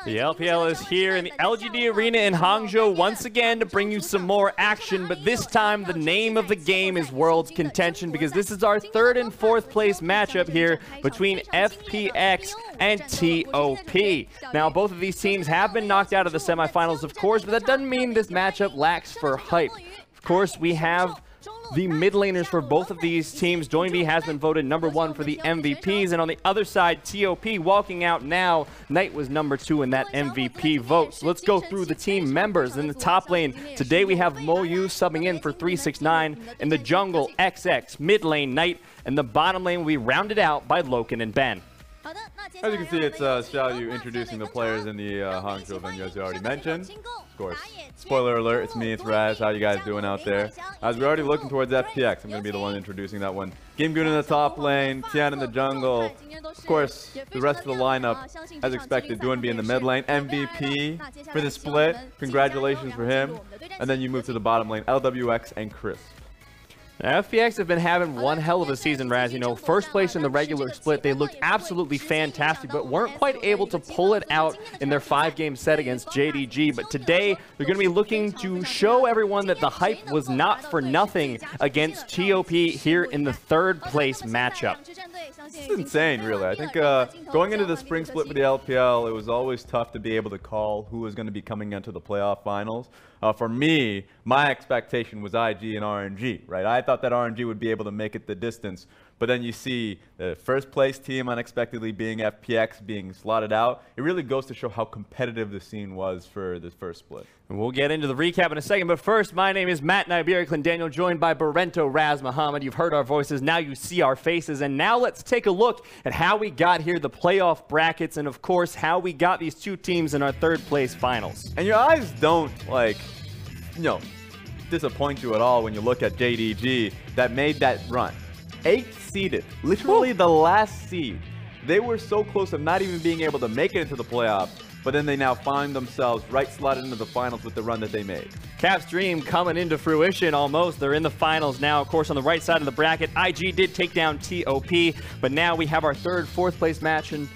The LPL is here in the LGD Arena in Hangzhou once again to bring you some more action, but this time the name of the game is World's Contention because this is our 3rd and 4th place matchup here between FPX and TOP. Now, both of these teams have been knocked out of the semifinals, of course, but that doesn't mean this matchup lacks for hype. Of course, we have the mid laners for both of these teams. Doinb has been voted #1 for the MVPs, and on the other side, TOP walking out now. Knight was #2 in that MVP vote. So let's go through the team members. In the top lane, today we have Moyu subbing in for 369. In the jungle, XX, mid lane, Knight, and the bottom lane will be rounded out by LokeN and Ben. As you can see, it's Xiaoyu introducing the players in the Hangzhou venue, as you already mentioned. Of course, spoiler alert, it's me, it's Raz. How you guys doing out there? As we're already looking towards FPX, I'm going to be the one introducing that one. GimGoon in the top lane, XTian in the jungle. Of course, the rest of the lineup, as expected, Doinb in the mid lane. MVP for the split. Congratulations for him. And then you move to the bottom lane, LWX and Chris. Now, FPX have been having one hell of a season, Raz. You know, first place in the regular split, they looked absolutely fantastic, but weren't quite able to pull it out in their 5-game set against JDG. But today, they're going to be looking to show everyone that the hype was not for nothing against TOP here in the 3rd place matchup. This is insane, really. I think going into the spring split for the LPL, it was always tough to be able to call who was going to be coming into the playoff finals. For me, my expectation was IG and RNG, right? I thought that RNG would be able to make it the distance. But then you see the first place team unexpectedly being FPX being slotted out. It really goes to show how competitive the scene was for the first split. And we'll get into the recap in a second, but first, my name is Matt Niberi Daniel, joined by Barento Raz Muhammad. You've heard our voices, now you see our faces, and now let's take a look at how we got here, the playoff brackets, and of course, how we got these two teams in our 3rd place finals. And your eyes don't, like, you know, disappoint you at all when you look at JDG that made that run. 8th seeded, literally the last seed. They were so close of not even being able to make it into the playoffs, but then they now find themselves right slotted into the finals with the run that they made. Cap's dream coming into fruition almost. They're in the finals now. Of course, on the right side of the bracket, IG did take down TOP, but now we have our 3rd, 4th place match. And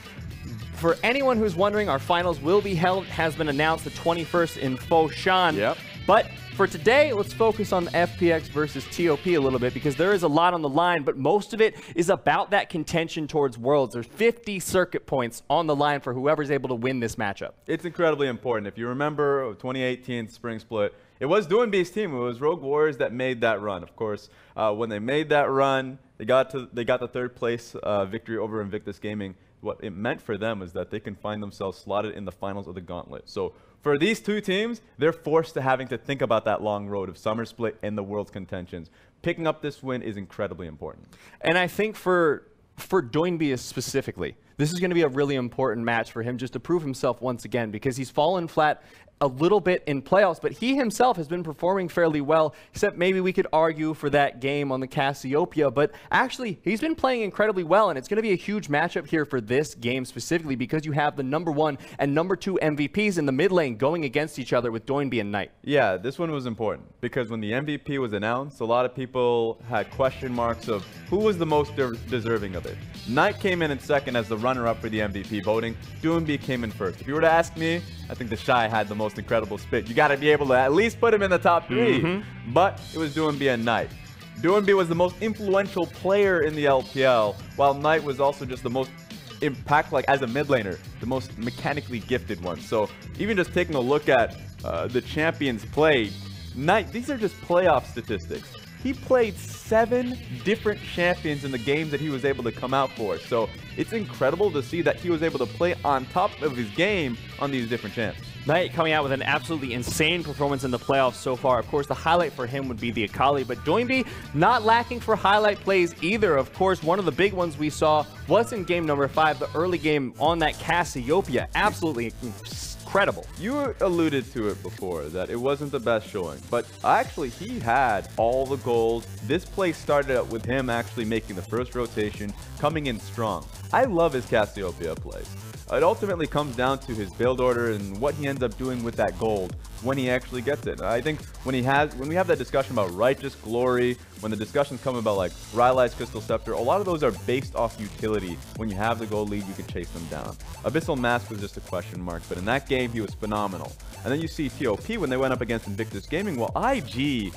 for anyone who's wondering, our finals will be held, has been announced the 21st in Foshan. Yep. But for today, let's focus on FPX versus TOP a little bit because there is a lot on the line, but most of it is about that contention towards Worlds. There's 50 circuit points on the line for whoever's able to win this matchup. It's incredibly important. If you remember 2018 spring split, it was Doinb's team. It was Rogue Warriors that made that run. Of course, when they made that run, they got the 3rd place victory over Invictus Gaming. What it meant for them is that they can find themselves slotted in the finals of the Gauntlet. So for these two teams, they're forced to having to think about that long road of Summer Split and the World's Contentions. Picking up this win is incredibly important. And I think for Doinb specifically, this is going to be a really important match for him just to prove himself once again because he's fallen flat a little bit in playoffs, but he himself has been performing fairly well, except maybe we could argue for that game on the Cassiopeia, but actually he's been playing incredibly well, and it's going to be a huge matchup here for this game specifically because you have the #1 and #2 MVPs in the mid lane going against each other with Doinb and Knight. Yeah, this one was important because when the MVP was announced, a lot of people had question marks of who was the most deserving of it. Knight came in 2nd as the runner-up for the MVP voting. Doinb came in 1st. If you were to ask me, I think the Shy had the most incredible spit. You got to be able to at least put him in the top 3. But it was Doinb and Knight. Doinb was the most influential player in the LPL, while Knight was also just the most impact, like as a mid laner, the most mechanically gifted one. So even just taking a look at the champions played, Knight, these are just playoff statistics. He played 7 different champions in the games that he was able to come out for. So it's incredible to see that he was able to play on top of his game on these different champs. Knight coming out with an absolutely insane performance in the playoffs so far. Of course, the highlight for him would be the Akali, but Doinb not lacking for highlight plays either. Of course, one of the big ones we saw was in game number 5, the early game on that Cassiopeia. Absolutely incredible. You alluded to it before that it wasn't the best showing, but actually he had all the gold. This play started out with him actually making the first rotation, coming in strong. I love his Cassiopeia plays. It ultimately comes down to his build order and what he ends up doing with that gold. when he actually gets it. I think when we have that discussion about Righteous Glory, when the discussions come about like Rylai's Crystal Scepter, a lot of those are based off utility. When you have the gold lead, you can chase them down. Abyssal Mask was just a question mark, but in that game, he was phenomenal. And then you see TOP when they went up against Invictus Gaming. Well, IG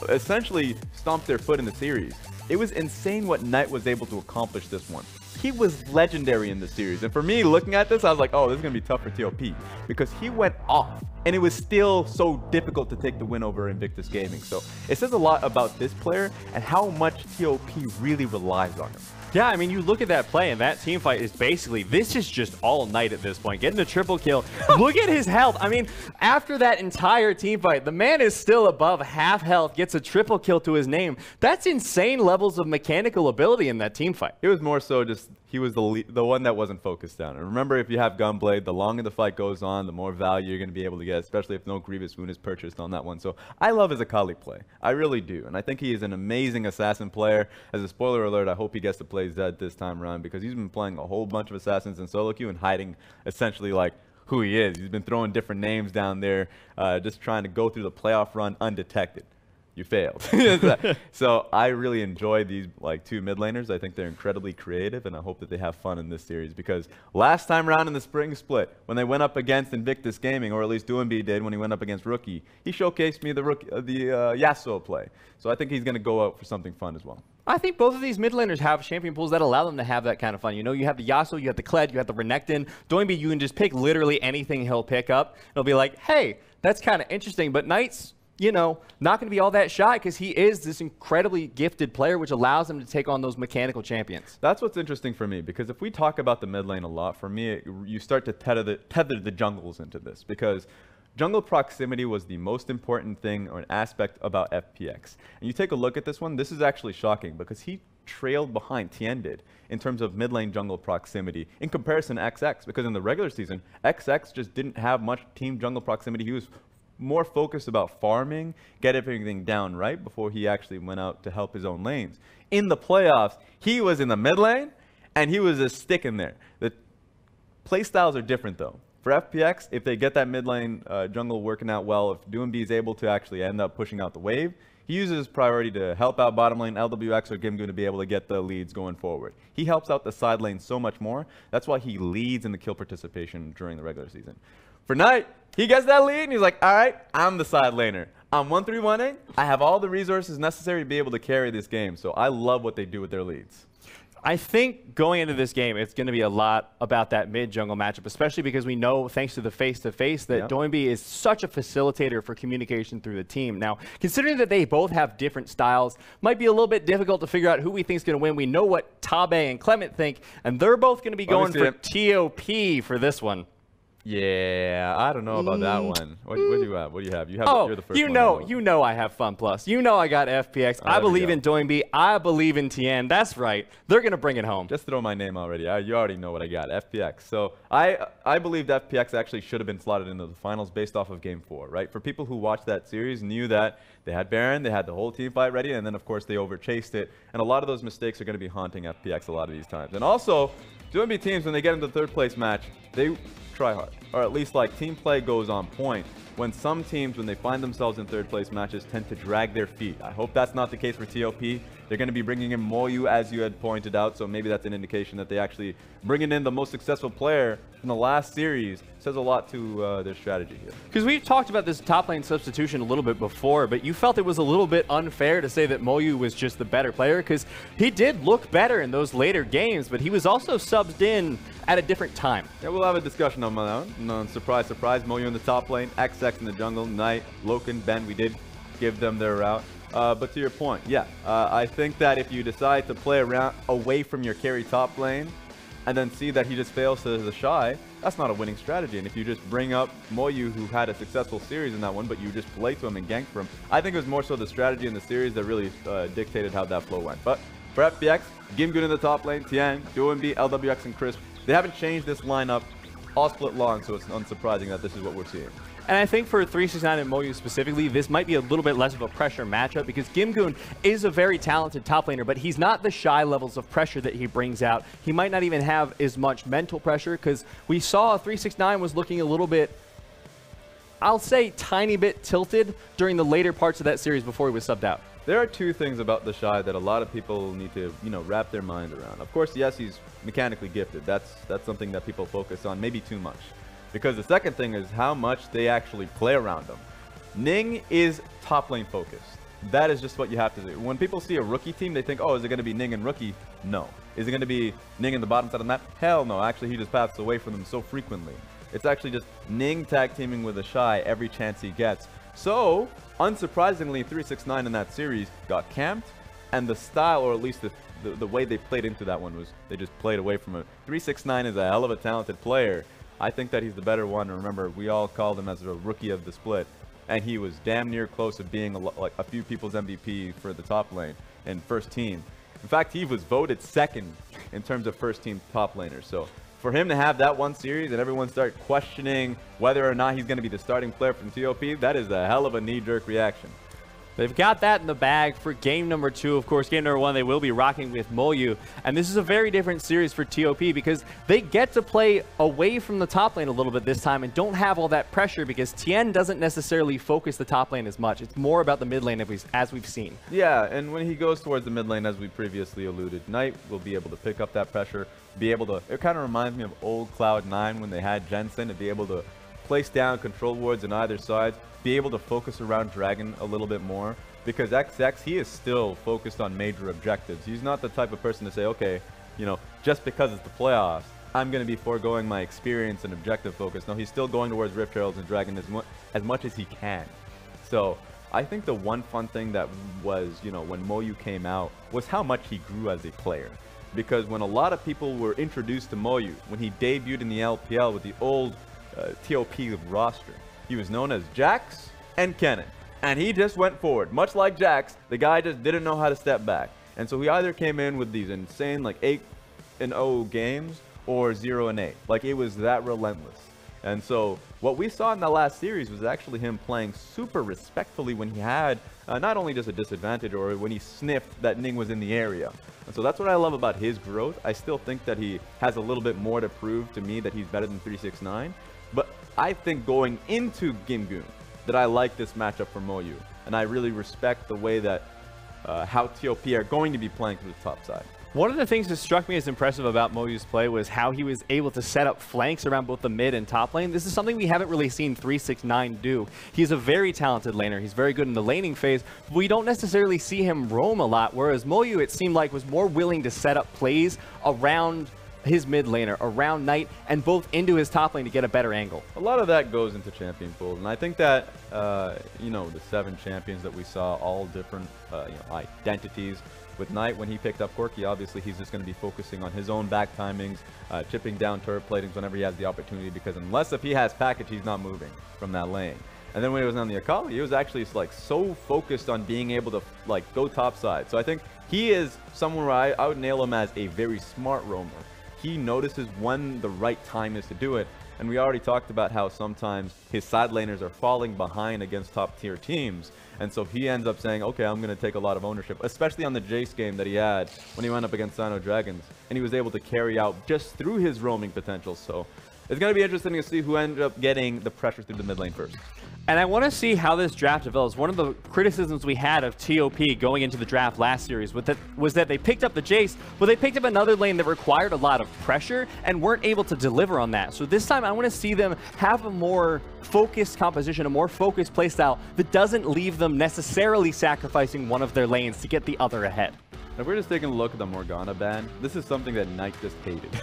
essentially stomped their foot in the series. It was insane what Knight was able to accomplish this one. He was legendary in the series. And for me, looking at this, I was like, oh, this is going to be tough for TOP. Because he went off. And it was still so difficult to take the win over Invictus Gaming. So it says a lot about this player and how much TOP really relies on him. Yeah, I mean, you look at that play, and that team fight is basically, this is just all Knight at this point. Getting a triple kill. Look at his health. I mean, after that entire team fight, the man is still above half health, gets a triple kill to his name. That's insane levels of mechanical ability in that team fight. It was more so just, he was the one that wasn't focused down. And remember, if you have Gunblade, the longer the fight goes on, the more value you're going to be able to get, especially if no Grievous Wound is purchased on that one. So I love his Akali play. I really do. And I think he is an amazing assassin player. As a spoiler alert, I hope he gets to play Zed this time around, because he's been playing a whole bunch of assassins in solo queue and hiding essentially like who he is. He's been throwing different names down there, just trying to go through the playoff run undetected. You failed. So I really enjoy these like two mid laners. I think they're incredibly creative, and I hope that they have fun in this series, because last time around in the spring split, when they went up against Invictus Gaming, or at least Doinb did when he went up against Rookie, he showcased me the Yasuo play. So I think he's going to go out for something fun as well. I think both of these mid laners have champion pools that allow them to have that kind of fun. You know, you have the Yasuo, you have the Kled, you have the Renekton. Doinb, you can just pick literally anything he'll pick up. It'll be like, hey, that's kind of interesting, but Knight's, you know, not going to be all that shy, because he is this incredibly gifted player, which allows him to take on those mechanical champions. That's what's interesting for me, because if we talk about the mid lane a lot, for me, you start to tether the jungles into this, because jungle proximity was the most important thing or an aspect about FPX. And you take a look at this one, this is actually shocking, because he trailed behind Tien did in terms of mid lane jungle proximity in comparison to XX, because in the regular season, XX just didn't have much team jungle proximity. He was more focused about farming, get everything down right before he actually went out to help his own lanes. In the playoffs, he was in the mid lane, and he was just sticking there. The play styles are different, though. For FPX, if they get that mid lane jungle working out well, if Doinb is able to actually end up pushing out the wave, he uses his priority to help out bottom lane, LWX or GimGoon to be able to get the leads going forward. He helps out the side lane so much more. That's why he leads in the kill participation during the regular season. For Knight, he gets that lead, and he's like, all right, I'm the side laner. I'm 1-3-1-ing. I have all the resources necessary to be able to carry this game. So I love what they do with their leads. I think going into this game, it's going to be a lot about that mid-jungle matchup, especially because we know, thanks to the face-to-face, that Doinb is such a facilitator for communication through the team. Now, considering that they both have different styles, might be a little bit difficult to figure out who we think is going to win. We know what Tabe and Clement think, and they're both going to be going for TOP for this one. Yeah, I don't know about that one. What do you have? What do you have? You're the first you know I have FunPlus. You know I got FPX. I believe in Doinb. I believe in Tien. That's right. They're going to bring it home. Just throw my name already. You already know what I got. FPX. So I believe that FPX actually should have been slotted into the finals based off of Game 4, right? For people who watched that series, knew that they had Baron, they had the whole team fight ready, and then, of course, they overchased it. And a lot of those mistakes are going to be haunting FPX a lot of these times. And also, Doinb teams, when they get into the third place match, they try hard, or at least like team play goes on point, when some teams, when they find themselves in third place matches, tend to drag their feet. I hope that's not the case for TOP. They're going to be bringing in Moyu, as you had pointed out, so maybe that's an indication that they actually bringing in the most successful player in the last series says a lot to their strategy here. Because we've talked about this top lane substitution a little bit before, but you felt it was a little bit unfair to say that Moyu was just the better player, because he did look better in those later games, but he was also subbed in at a different time. Yeah, we'll have a discussion on that one. No, surprise, surprise. Moyu in the top lane, XX in the jungle, Knight, LokeN, Ben, we did give them their route. But to your point, yeah, I think that if you decide to play around away from your carry top lane and then see that he just fails to the shy, that's not a winning strategy. And if you just bring up Moyu, who had a successful series in that one, but you just play to him and gank for him, I think it was more so the strategy in the series that really dictated how that flow went. But for FPX, GimGoon in the top lane, Tien, Doinb, LWX, and Crisp, they haven't changed this lineup all split long, so it's unsurprising that this is what we're seeing. And I think for 369 and Moyu specifically, this might be a little bit less of a pressure matchup, because GimGoon is a very talented top laner, but he's not the shy levels of pressure that he brings out. He might not even have as much mental pressure, because we saw 369 was looking a little bit I'll say, tiny bit tilted during the later parts of that series before he was subbed out. There are two things about the Shy that a lot of people need to, wrap their mind around. Of course, yes, he's mechanically gifted. That's something that people focus on, maybe too much. Because the second thing is how much they actually play around him. Ning is top lane focused. That is just what you have to do. When people see a rookie team, they think, oh, is it going to be Ning and rookie? No. Is it going to be Ning in the bottom side of the map? Hell no. Actually, he just paths away from them so frequently. It's actually just Ning tag teaming with a Shy every chance he gets. So, unsurprisingly, 369 in that series got camped, and the style, or at least the way they played into that one, was they just played away from it. 369 is a hell of a talented player. I think that he's the better one. Remember, we all called him as a rookie of the split, and he was damn near close to being like a few people's MVP for the top lane and first team. In fact, he was voted second in terms of first team top laners. So for him to have that one series and everyone start questioning whether or not he's going to be the starting player from TOP, that is a hell of a knee-jerk reaction. They've got that in the bag for game number 2. Of course, game number 1, they will be rocking with Moyu. And this is a very different series for TOP because they get to play away from the top lane a little bit this time and don't have all that pressure because Tien doesn't necessarily focus the top lane as much. It's more about the mid lane as we've seen. Yeah, and when he goes towards the mid lane, as we previously alluded, Knight will be able to pick up that pressure, be able to... It kind of reminds me of old Cloud9 when they had Jensen, to be able to place down control wards on either side, be able to focus around Dragon a little bit more, because XX, he is still focused on major objectives. He's not the type of person to say, okay, just because it's the playoffs, I'm going to be foregoing my experience and objective focus. No, he's still going towards Rift Heralds and Dragon as much as he can. So I think the one fun thing that was, when Moyu came out, was how much he grew as a player. Because when a lot of people were introduced to Moyu, when he debuted in the LPL with the old TOP roster, he was known as Jax and Kennen. And he just went forward. Much like Jax, the guy just didn't know how to step back. And so he either came in with these insane, like 8-0 games, or 0-8. Like, it was that relentless. And so what we saw in the last series was actually him playing super respectfully when he had not only just a disadvantage, or when he sniffed that Ning was in the area. And so that's what I love about his growth. I still think that he has a little bit more to prove to me that he's better than 369. But I think going into GimGoon that I like this matchup for Moyu. And I really respect the way that how TOP are going to be playing through the top side. One of the things that struck me as impressive about Moyu's play was how he was able to set up flanks around both the mid and top lane. This is something we haven't really seen 369 do. He's a very talented laner. He's very good in the laning phase, but we don't necessarily see him roam a lot, whereas Moyu, it seemed like, was more willing to set up plays around his mid laner, around Knight, and both into his top lane to get a better angle. A lot of that goes into champion pools, and I think that, the 7 champions that we saw, all different, identities. With Knight, when he picked up Corki, obviously he's just going to be focusing on his own back timings, chipping down turret platings whenever he has the opportunity, because unless if he has package, he's not moving from that lane. And then when he was on the Akali, he was actually so focused on being able to go top side. So I think he is someone where I would nail him as a very smart roamer. He notices when the right time is to do it. And we already talked about how sometimes his side laners are falling behind against top tier teams. And so he ends up saying, okay, I'm going to take a lot of ownership, especially on the Jace game that he had when he went up against Sino Dragons. And he was able to carry out just through his roaming potential. So it's going to be interesting to see who ended up getting the pressure through the mid lane first. And I want to see how this draft develops. One of the criticisms we had of TOP going into the draft last series was that they picked up the Jace, but they picked up another lane that required a lot of pressure and weren't able to deliver on that. So this time I want to see them have a more focused composition, a more focused playstyle that doesn't leave them necessarily sacrificing one of their lanes to get the other ahead. If we're just taking a look at the Morgana ban, this is something that Knight just hated.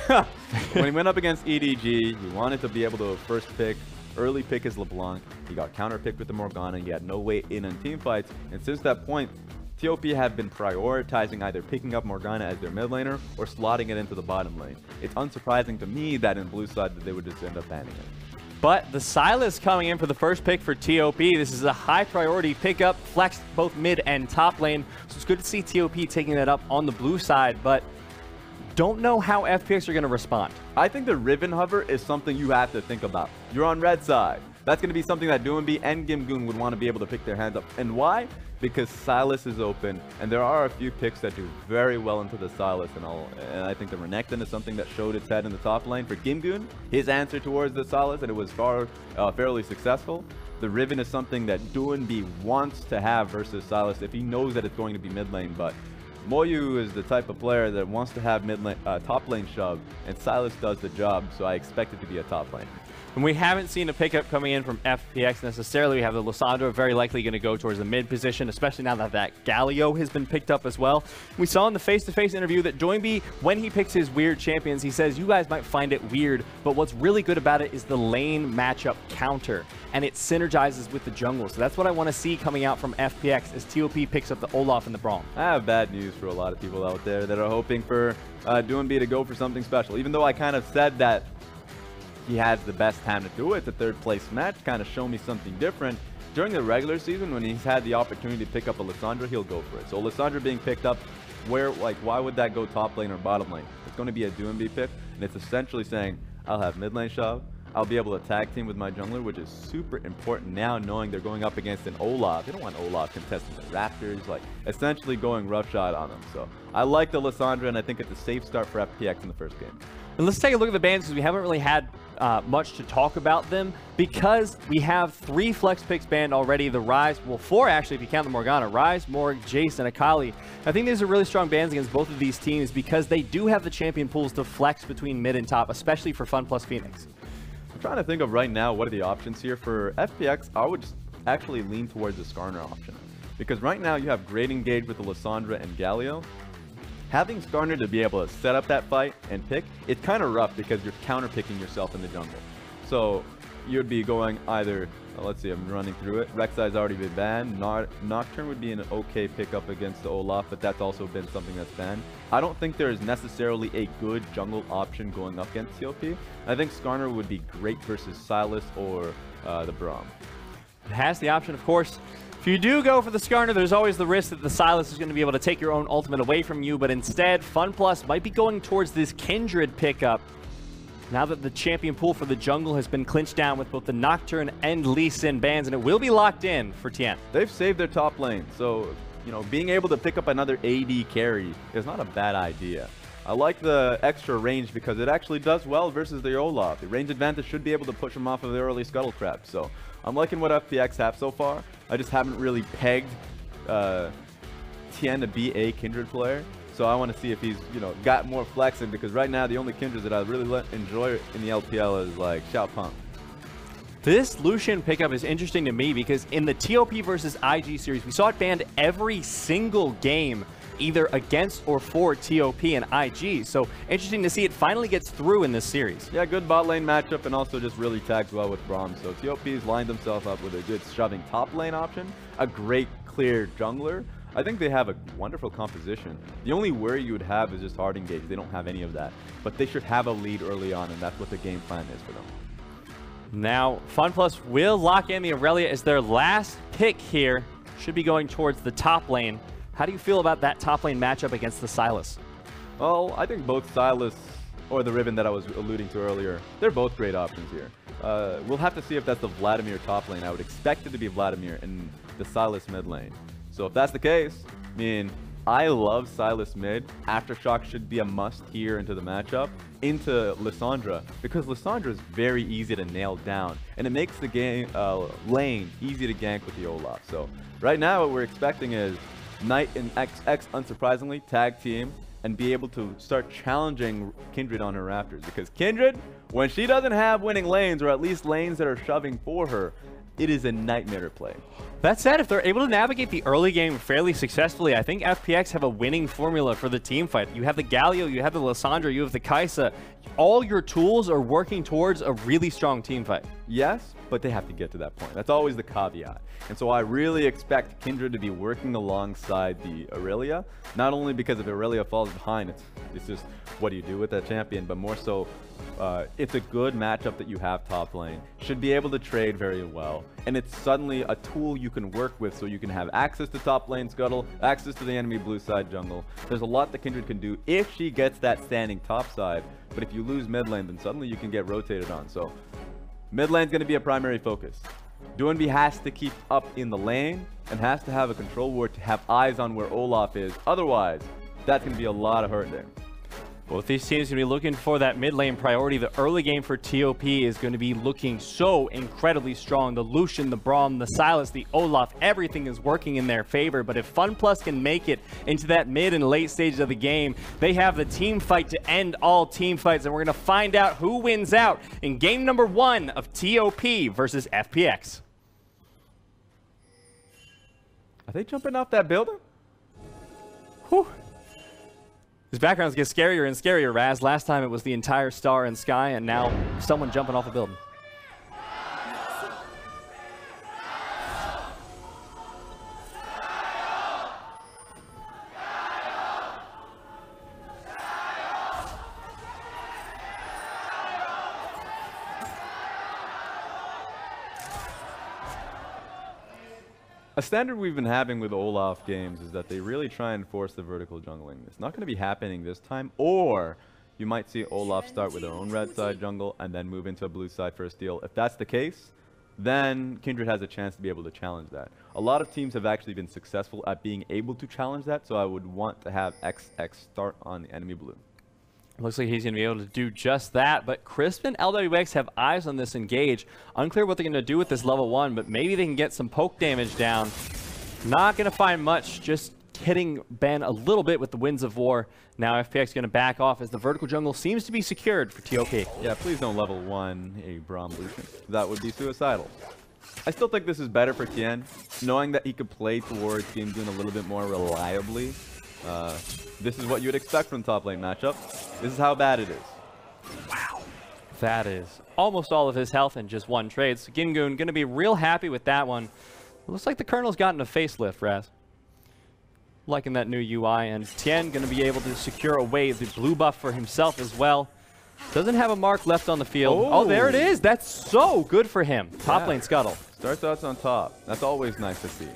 When he went up against EDG, he wanted to be able to first pick, early pick his LeBlanc. He got counter-picked with the Morgana. He had no way in team fights. And since that point, TOP have been prioritizing either picking up Morgana as their mid laner or slotting it into the bottom lane. It's unsurprising to me that in blue side that they would just end up banning it. But the Sylas coming in for the first pick for TOP. This is a high priority pickup, flexed both mid and top lane. So it's good to see TOP taking that up on the blue side, but don't know how FPX are going to respond. I think the Riven hover is something you have to think about. You're on red side. that's going to be something that Doinb and GimGoon would want to be able to pick their hands up. And why? Because Sylas is open, and there are a few picks that do very well into the Sylas, and I think the Renekton is something that showed its head in the top lane. For GimGoon, his answer towards the Sylas, and it was fairly successful. The Riven is something that Doinb wants to have versus Sylas if he knows that it's going to be mid lane, but Moyu is the type of player that wants to have top lane shove, and Sylas does the job, so I expect it to be a top lane. And we haven't seen a pickup coming in from FPX necessarily. We have the Lissandra very likely going to go towards the mid position, especially now that Galio has been picked up as well. We saw in the face-to-face interview that Doinb, when he picks his weird champions, he says, you guys might find it weird, but what's really good about it is the lane matchup counter, and it synergizes with the jungle. So that's what I want to see coming out from FPX as TOP picks up the Olaf and the Braum. I have bad news for a lot of people out there that are hoping for Doinb to go for something special, even though I kind of said that he has the best time to do it. The third place match kind of show me something different. During the regular season, when he's had the opportunity to pick up a Lissandra, he'll go for it. So Lissandra being picked up, why would that go top lane or bottom lane? It's going to be a Doinb pick, and it's essentially saying, I'll have mid lane shove, I'll be able to tag team with my jungler, which is super important now, knowing they're going up against an Olaf. They don't want Olaf contesting the Raptors, like essentially going roughshod on them. So I like the Lissandra, and I think it's a safe start for FPX in the first game. And let's take a look at the bans, because we haven't really had much to talk about them, because we have 3 flex picks banned already. The Ryze, well 4 actually if you count the Morgana, Ryze, Morg, Jace, and Akali. I think these are really strong bans against both of these teams because they do have the champion pools to flex between mid and top, especially for FunPlus Phoenix. I'm trying to think of right now what are the options here. For FPX, I would just actually lean towards the Skarner option, because right now you have great engage with the Lissandra and Galio. Having Skarner to be able to set up that fight and pick, it's kind of rough because you're counter-picking yourself in the jungle. So you'd be going either, let's see, I'm running through it. Rek'Sai's already been banned. Nocturne would be an okay pickup against the Olaf, but that's also been something that's banned. I don't think there is necessarily a good jungle option going up against TOP. I think Skarner would be great versus Sylas or the Braum. It has the option, of course. If you do go for the Skarner, there's always the risk that the Sylas is going to be able to take your own ultimate away from you, but instead, FunPlus might be going towards this Kindred pickup now that the champion pool for the jungle has been clinched down with both the Nocturne and Lee Sin bans, and it will be locked in for Tian. They've saved their top lane, so being able to pick up another AD carry is not a bad idea. I like the extra range because it actually does well versus the Olaf. The range advantage should be able to push him off of the early Scuttle Crab. So I'm liking what FPX have so far. I just haven't really pegged Tian to be a Kindred player. So I want to see if he's, got more flexing, because right now the only Kindreds that I really enjoy in the LPL is like Xiaopeng. This Lucian pickup is interesting to me because in the TOP versus IG series, we saw it banned every single game, either against or for TOP and IG. So interesting to see it finally gets through in this series. Yeah, good bot lane matchup, and also just really tags well with Braum. So TOP's lined themselves up with a good shoving top lane option, a great clear jungler. I think they have a wonderful composition. The only worry you would have is just hard engage. They don't have any of that, but they should have a lead early on, and that's what the game plan is for them. Now, FunPlus will lock in the Aurelia as their last pick here. Should be going towards the top lane. How do you feel about that top lane matchup against the Sylas? Well, I think both Sylas or the Riven that I was alluding to earlier, they're both great options here. We'll have to see if that's the Vladimir top lane. I would expect it to be Vladimir in the Sylas mid lane. So if that's the case, I love Sylas mid. Aftershock should be a must here into the matchup, into Lissandra, because Lissandra is very easy to nail down, and it makes the game lane easy to gank with the Olaf. So right now what we're expecting is Knight and XX, unsurprisingly, tag team and be able to start challenging Kindred on her Raptors, because Kindred, when she doesn't have winning lanes, or at least lanes that are shoving for her, it is a nightmare to play. That said, if they're able to navigate the early game fairly successfully, I think FPX have a winning formula for the team fight. You have the Galio, you have the Lissandra, you have the Kai'Sa. All your tools are working towards a really strong team fight. Yes, but they have to get to that point. That's always the caveat. And so I really expect Kindred to be working alongside the Aurelia, not only because if Aurelia falls behind, it's just what do you do with that champion, but more so it's a good matchup that you have top lane. Should be able to trade very well, and it's suddenly a tool you can work with, so you can have access to top lane Scuttle, access to the enemy blue side jungle. There's a lot that Kindred can do if she gets that standing top side, but if you lose mid lane, then suddenly you can get rotated on. So Mid lane's going to be a primary focus. Doinb has to keep up in the lane and has to have a control ward to have eyes on where Olaf is. Otherwise, that's going to be a lot of hurt there. Both these teams are going to be looking for that mid lane priority. The early game for TOP is going to be looking so incredibly strong. The Lucian, the Braum, the Sylas, the Olaf, everything is working in their favor. But if FunPlus can make it into that mid and late stages of the game, they have the team fight to end all team fights. And we're going to find out who wins out in game number 1 of TOP versus FPX. Are they jumping off that building? Whew. His backgrounds get scarier and scarier, Raz. Last time it was the entire star and sky, and now someone jumping off a building. A standard we've been having with Olaf games is that they really try and force the vertical jungling. It's not going to be happening this time, or you might see Olaf start with their own red side jungle and then move into a blue side for a steal. If that's the case, then Kindred has a chance to be able to challenge that. A lot of teams have actually been successful at being able to challenge that, so I would want to have XX start on the enemy blue. Looks like he's going to be able to do just that, but Crisp and LWX have eyes on this engage. Unclear what they're going to do with this level 1, but maybe they can get some poke damage down. Not going to find much, just hitting Ben a little bit with the Winds of War. Now FPX going to back off as the vertical jungle seems to be secured for TOP. Yeah, please don't level 1 a Braum Lucian. That would be suicidal. I still think this is better for Tien, knowing that he could play towards GimGoon a little bit more reliably. This is what you would expect from top lane matchup. This is how bad it is. Wow. That is almost all of his health in just one trade. So GimGoon going to be real happy with that one. It looks like the Colonel's gotten a facelift, Raz. Liking that new UI, and Tien going to be able to secure away the blue buff for himself as well. Doesn't have a mark left on the field. Oh, there it is. That's so good for him. Top lane scuttle. Starts out on top. That's always nice to see.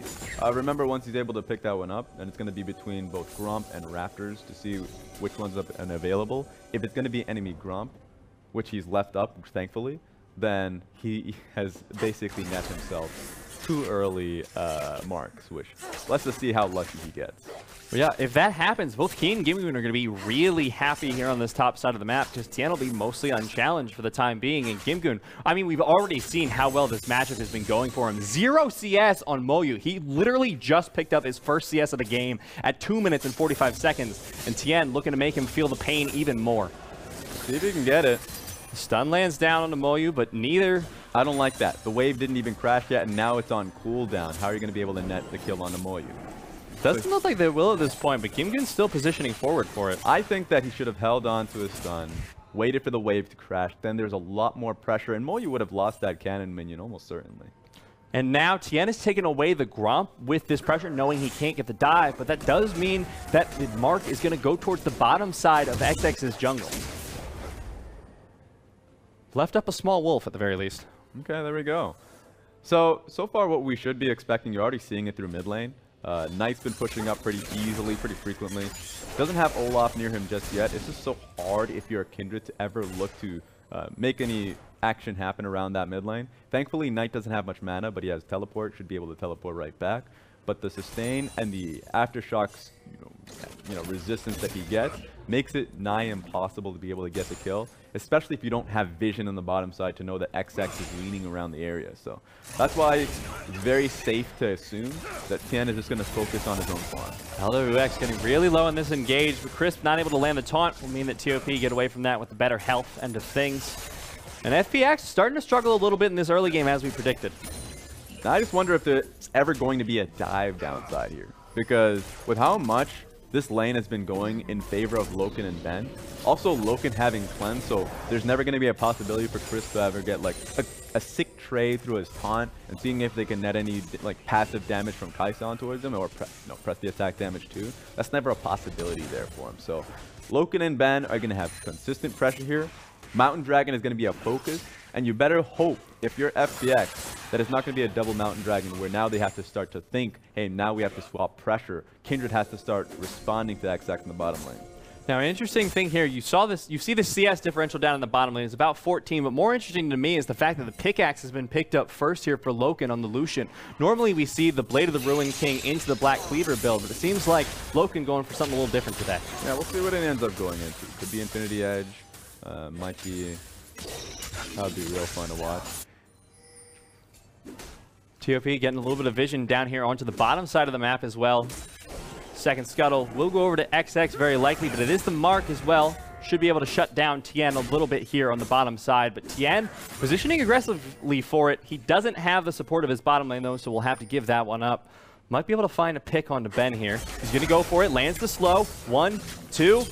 Remember, once he's able to pick that one up, then it's going to be between both Gromp and Raptors to see which one's up and available. If it's going to be enemy Gromp, which he's left up, thankfully, then he has basically net himself 2 early marks, which let's just see how lucky he gets. Well, yeah, if that happens, both Keen and GimGoon are going to be really happy here on this top side of the map because Tien will be mostly unchallenged for the time being. And GimGoon, I mean, we've already seen how well this matchup has been going for him. 0 CS on Moyu. He literally just picked up his first CS of the game at 2 minutes and 45 seconds. And Tien looking to make him feel the pain even more. See if he can get it. Stun lands down on the Moyu, but neither... I don't like that. The wave didn't even crash yet, and now it's on cooldown. How are you going to be able to net the kill on the Moyu? Doesn't look like they will at this point, but GimGoon's still positioning forward for it. I think that he should have held on to his stun, waited for the wave to crash, then there's a lot more pressure, and Moyu would have lost that cannon minion almost certainly. And now Tien has taken away the Gromp with this pressure, knowing he can't get the dive, but that does mean that the mark is going to go towards the bottom side of XX's jungle. Left up a small wolf at the very least. Okay, there we go. So far what we should be expecting, you're already seeing it through mid lane. Knight's been pushing up pretty easily, pretty frequently. Doesn't have Olaf near him just yet. It's just so hard if you're a Kindred to ever look to make any action happen around that mid lane. Thankfully, Knight doesn't have much mana, but he has teleport, should be able to teleport right back. But the sustain and the aftershocks, resistance that he gets makes it nigh impossible to be able to get the kill, especially if you don't have vision on the bottom side to know that XX is leaning around the area. So that's why it's very safe to assume that Tien is just going to focus on his own farm. LWX getting really low in this engage, but Crisp not able to land the taunt will mean that TOP get away from that with the better health end of things. And FPX starting to struggle a little bit in this early game as we predicted. Now, I just wonder if there's ever going to be a dive downside here, because with how much this lane has been going in favor of LokeN and Ben. Also, LokeN having cleanse, so there's never going to be a possibility for Chris to ever get like a sick trade through his taunt and seeing if they can net any like passive damage from Kai'San towards him or press the attack damage too. That's never a possibility there for him. So LokeN and Ben are going to have consistent pressure here. Mountain Dragon is going to be a focus, and you better hope, if you're FPX, that it's not going to be a double Mountain Dragon where now they have to start to think, hey, now we have to swap pressure. Kindred has to start responding to XX in the bottom lane. Now, an interesting thing here, you see the CS differential down in the bottom lane. It's about 14, but more interesting to me is the fact that the pickaxe has been picked up first here for LokeN on the Lucian. Normally, we see the Blade of the Ruined King into the Black Cleaver build, but it seems like LokeN going for something a little different today. Yeah, we'll see what it ends up going into. Could be Infinity Edge. Might be... That would be real fun to watch. TOP getting a little bit of vision down here onto the bottom side of the map as well. Second scuttle will go over to XX very likely, but it is the mark as well. Should be able to shut down TN a little bit here on the bottom side, but TN positioning aggressively for it. He doesn't have the support of his bottom lane though, so we'll have to give that one up. Might be able to find a pick onto Ben here. He's gonna go for it, lands the slow. 1, 2.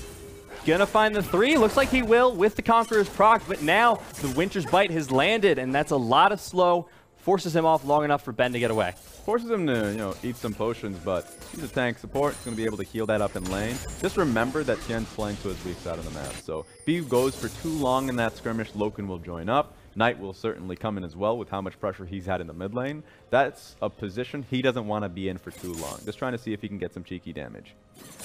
Gonna find the 3. Looks like he will with the Conqueror's proc, but now the Winter's Bite has landed, and that's a lot of slow. Forces him off long enough for Ben to get away. Forces him to, you know, eat some potions, but he's a tank support. He's going to be able to heal that up in lane. Just remember that Tien's playing to his weak side of the map. So if he goes for too long in that skirmish, LokeN will join up. Knight will certainly come in as well with how much pressure he's had in the mid lane. That's a position he doesn't want to be in for too long. Just trying to see if he can get some cheeky damage.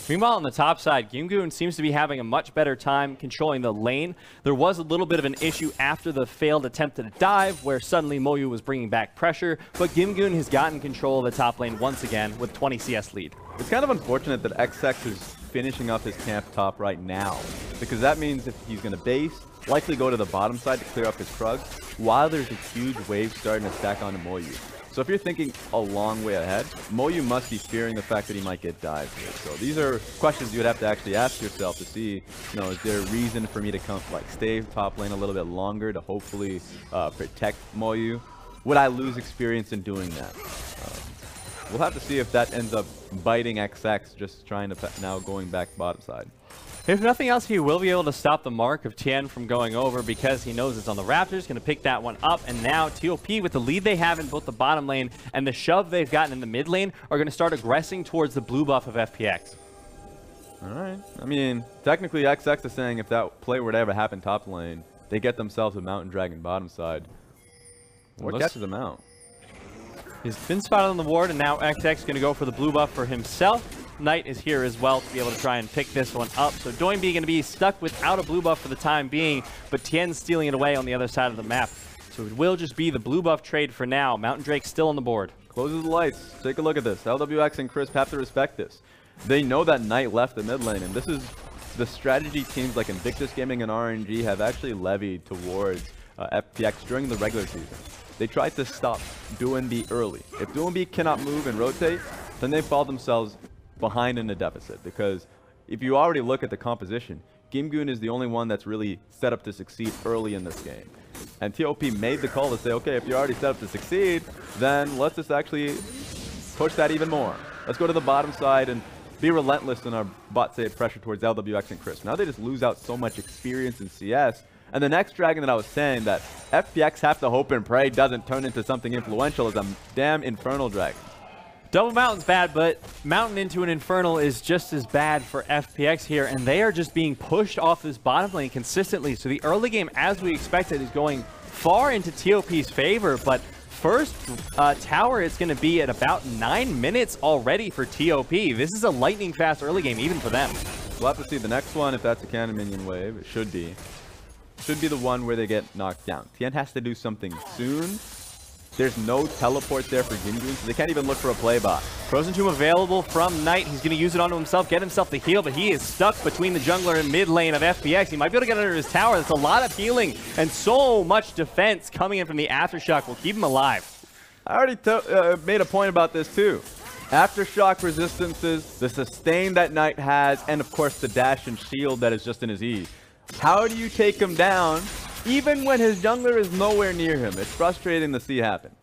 Meanwhile, on the top side, GimGoon seems to be having a much better time controlling the lane. There was a little bit of an issue after the failed attempt at a dive, where suddenly Moyu was bringing back pressure, but GimGoon has gotten control of the top lane once again with 20 CS lead. It's kind of unfortunate that XX is finishing up his camp top right now, because that means if he's going to base, likely go to the bottom side to clear up his Krugs, while there's a huge wave starting to stack onto Moyu. So if you're thinking a long way ahead, Moyu must be fearing the fact that he might get dived here. So these are questions you would have to actually ask yourself to see, you know, is there a reason for me to come, like, stay top lane a little bit longer to hopefully protect Moyu? Would I lose experience in doing that? We'll have to see if that ends up biting XX, just trying to now going back bottom side. If nothing else, he will be able to stop the mark of Tien from going over because he knows it's on the Raptors, going to pick that one up. And now TOP, with the lead they have in both the bottom lane and the shove they've gotten in the mid lane, are going to start aggressing towards the blue buff of FPX. All right. I mean, technically XX is saying if that play were to ever happen top lane, they get themselves a Mountain Dragon bottom side. What catches them out? He's been spotted on the ward, and now XX is going to go for the blue buff for himself. Knight is here as well to be able to try and pick this one up. So Doinb going to be stuck without a blue buff for the time being, but Tien's stealing it away on the other side of the map. So it will just be the blue buff trade for now. Mountain Drake still on the board. Closes the lights. Take a look at this. LWX and Crisp have to respect this. They know that Knight left the mid lane, and this is the strategy teams like Invictus Gaming and RNG have actually levied towards FPX during the regular season. They tried to stop Doinb early. If Doinb cannot move and rotate, then they fall themselves behind in a deficit, because if you already look at the composition, GimGoon is the only one that's really set up to succeed early in this game. And TOP made the call to say, okay, if you're already set up to succeed, then let's just actually push that even more. Let's go to the bottom side and be relentless in our bot save pressure towards LWX and Crisp. Now they just lose out so much experience in CS. And the next dragon that I was saying that FPX have to hope and pray doesn't turn into something influential is a damn Infernal Drake. Double Mountain's bad, but Mountain into an Infernal is just as bad for FPX here, and they are just being pushed off this bottom lane consistently. So the early game, as we expected, is going far into TOP's favor, but first tower is going to be at about 9 minutes already for TOP. This is a lightning fast early game, even for them. We'll have to see the next one if that's a cannon minion wave. It should be. Should be the one where they get knocked down. Tien has to do something soon. There's no teleport there for GimGoon, so they can't even look for a play bot. Frozen Tomb available from Knight. He's going to use it onto himself, get himself the heal, but he is stuck between the jungler and mid lane of FPX. He might be able to get under his tower. That's a lot of healing and so much defense coming in from the Aftershock will keep him alive. I already made a point about this too. Aftershock resistances, the sustain that Knight has, and of course the dash and shield that is just in his E. How do you take him down even when his jungler is nowhere near him? It's frustrating to see happen.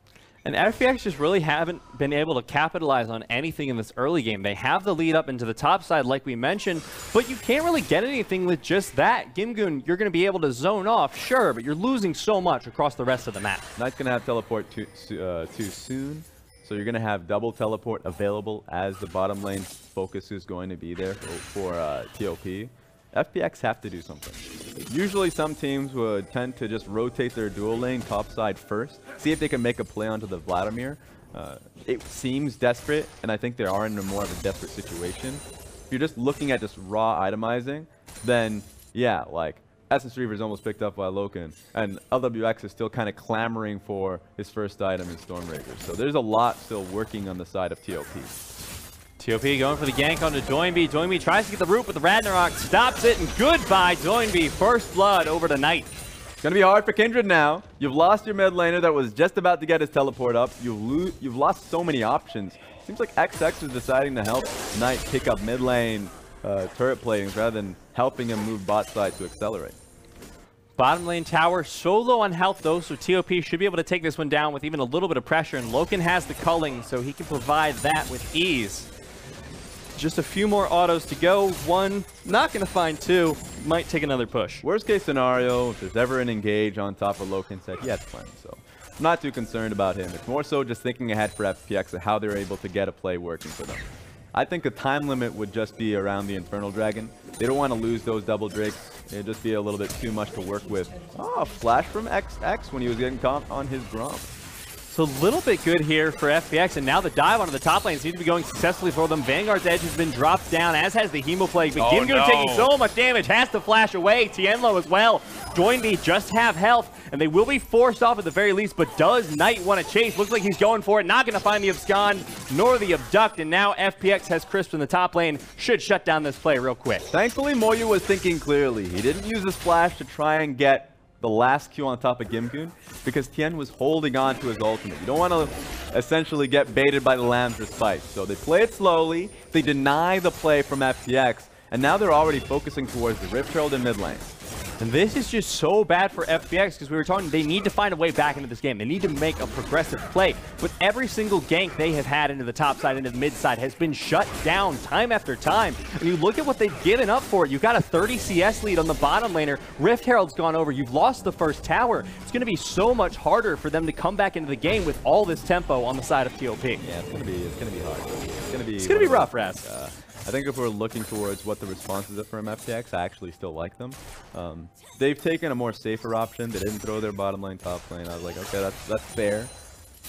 And FPX just really haven't been able to capitalize on anything in this early game. They have the lead up into the top side, like we mentioned, but you can't really get anything with just that. GimGoon, you're going to be able to zone off, sure, but you're losing so much across the rest of the map. Knight's going to have teleport too soon, so you're going to have double teleport available as the bottom lane focus is going to be there for TOP. FPX have to do something. Usually some teams would tend to just rotate their dual lane topside first, see if they can make a play onto the Vladimir. It seems desperate, and I think they are in a more of a desperate situation. If you're just looking at just raw itemizing, then yeah, like Essence Reaver is almost picked up by LokeN, and LWX is still kind of clamoring for his first item in Stormbreaker. So there's a lot still working on the side of TOP. TOP going for the gank onto Doinb. Doinb tries to get the root, but the Ragnarok stops it, and goodbye Doinb. First blood over to Knight. It's going to be hard for Kindred now. You've lost your mid laner that was just about to get his teleport up. You've lost so many options. Seems like XX is deciding to help Knight pick up mid lane turret platings rather than helping him move bot side to accelerate. Bottom lane tower so low on health though, so TOP should be able to take this one down with even a little bit of pressure, and LokeN has the culling, so he can provide that with ease. Just a few more autos to go. One, not going to find two. Might take another push. Worst case scenario, if there's ever an engage on top of LokeN set, he has plenty, so I'm not too concerned about him. It's more so just thinking ahead for FPX and how they're able to get a play working for them. I think the time limit would just be around the Infernal Dragon. They don't want to lose those double drakes. It'd just be a little bit too much to work with. Oh, flash from XX when he was getting caught on his Grom. So a little bit good here for FPX, and now the dive onto the top lane seems to be going successfully for them. Vanguard's edge has been dropped down, as has the Hemoplague, but GimGoon taking so much damage, has to flash away. Tienlo as well. Doinb just have health, and they will be forced off at the very least, but does Knight want to chase? Looks like he's going for it, not going to find the abscond, nor the abduct, and now FPX has Crisp in the top lane. Should shut down this play real quick. Thankfully, Moyu was thinking clearly. He didn't use his flash to try and get the last Q on top of GimGoon because Tien was holding on to his ultimate. You don't want to essentially get baited by the Lamb's Respite. So they play it slowly, they deny the play from FPX, and now they're already focusing towards the Rift Herald in mid lane. And this is just so bad for FPX because we were talking, they need to find a way back into this game. They need to make a progressive play. But every single gank they have had into the top side, into the mid side, has been shut down time after time. And you look at what they've given up for it. You've got a 30 CS lead on the bottom laner. Rift Herald's gone over. You've lost the first tower. It's going to be so much harder for them to come back into the game with all this tempo on the side of TOP. Yeah, it's gonna be hard. It's gonna be rough, Raz. I think if we're looking towards what the responses are from FPX, I actually still like them. They've taken a more safer option. They didn't throw their bottom lane, top lane. I was like, okay, that's fair.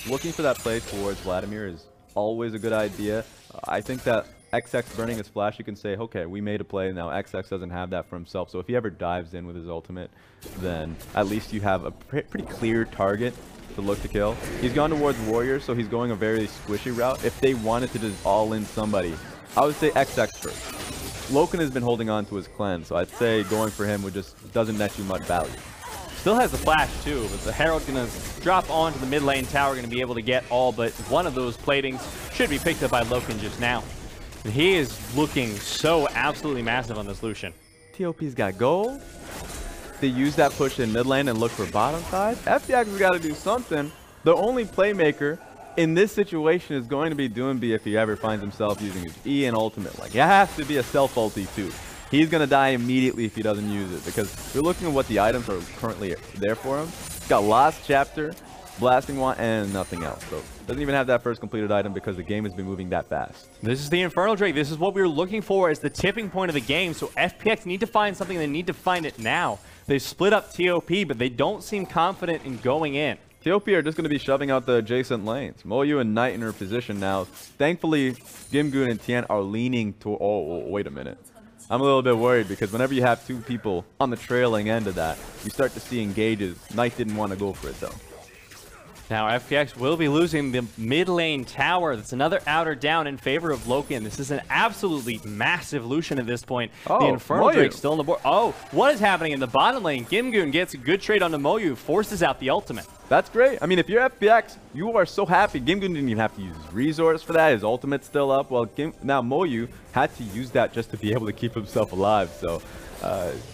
Looking for that play towards Vladimir is always a good idea. I think that XX burning his flash, you can say, okay, we made a play. Now XX doesn't have that for himself. So if he ever dives in with his ultimate, then at least you have a pretty clear target to look to kill. He's gone towards Warrior, so he's going a very squishy route. If they wanted to just all in somebody, I would say XX first. LokeN has been holding on to his cleanse, so I'd say going for him would just doesn't net you much value. Still has the flash too, but the Herald gonna drop onto the mid lane tower, gonna be able to get all but one of those platings. Should be picked up by LokeN just now. And he is looking so absolutely massive on this Lucian. TOP's got gold. They use that push in mid lane and look for bottom side. FPX has got to do something. The only playmaker in this situation is going to be Doinb if he ever finds himself using his E and ultimate. Like, it has to be a self ulti too. He's going to die immediately if he doesn't use it because we're looking at what the items are currently there for him. He's got Last Chapter, Blasting Wand, and nothing else. So doesn't even have that first completed item because the game has been moving that fast. This is the Infernal Drake. This is what we were looking for as the tipping point of the game. So FPX need to find something. They need to find it now. They split up TOP, but they don't seem confident in going in. TOP are just going to be shoving out the adjacent lanes. Moyu and Knight in her position now. Thankfully, GimGoon and Tien are leaning to... Oh, wait a minute. I'm a little bit worried because whenever you have two people on the trailing end of that, you start to see engages. Knight didn't want to go for it, though. Now FPX will be losing the mid lane tower. That's another outer down in favor of LokeN. This is an absolutely massive Lucian at this point. The Infernal Moyu. Drake still on the board. Oh, what is happening in the bottom lane? GimGoon gets a good trade onto Moyu, forces out the ultimate. That's great. I mean, if you're FPX, you are so happy. GimGoon didn't even have to use his resource for that. His ultimate's still up. Well, now Moyu had to use that just to be able to keep himself alive. So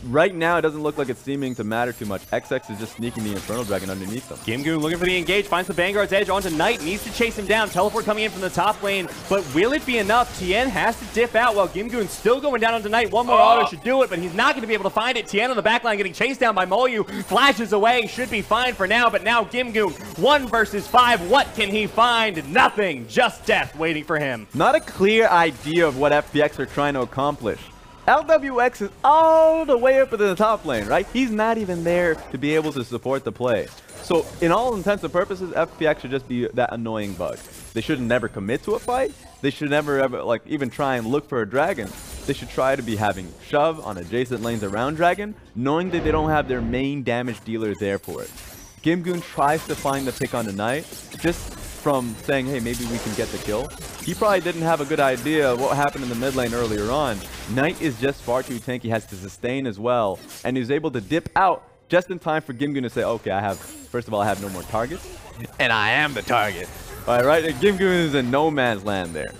right now, it doesn't look like it's seeming to matter too much. XX is just sneaking the Infernal Dragon underneath them. GimGoon looking for the engage, finds the Vanguard's edge onto Knight, needs to chase him down. Teleport coming in from the top lane, but will it be enough? Tien has to dip out while GimGoon's still going down onto Knight. One more auto should do it, but he's not going to be able to find it. Tien on the back line getting chased down by Moyu, flashes away, should be fine for now, but now GimGoon, 1 versus 5. What can he find? Nothing, just death waiting for him. Not a clear idea of what FPX are trying to accomplish. LWX is all the way up in the top lane, right? He's not even there to be able to support the play. So in all intents and purposes, FPX should just be that annoying bug. They should never commit to a fight. They should never ever like even try and look for a dragon. they should try to be having shove on adjacent lanes around Dragon, knowing that they don't have their main damage dealer there for it. GimGoon tries to find the pick on the Knight, just from saying, hey, maybe we can get the kill. He probably didn't have a good idea of what happened in the mid lane earlier on. Knight is just far too tanky, has to sustain as well, and he's able to dip out just in time for GimGoon to say, okay, first of all, I have no more targets, and I am the target. All right, GimGoon is in no man's land there.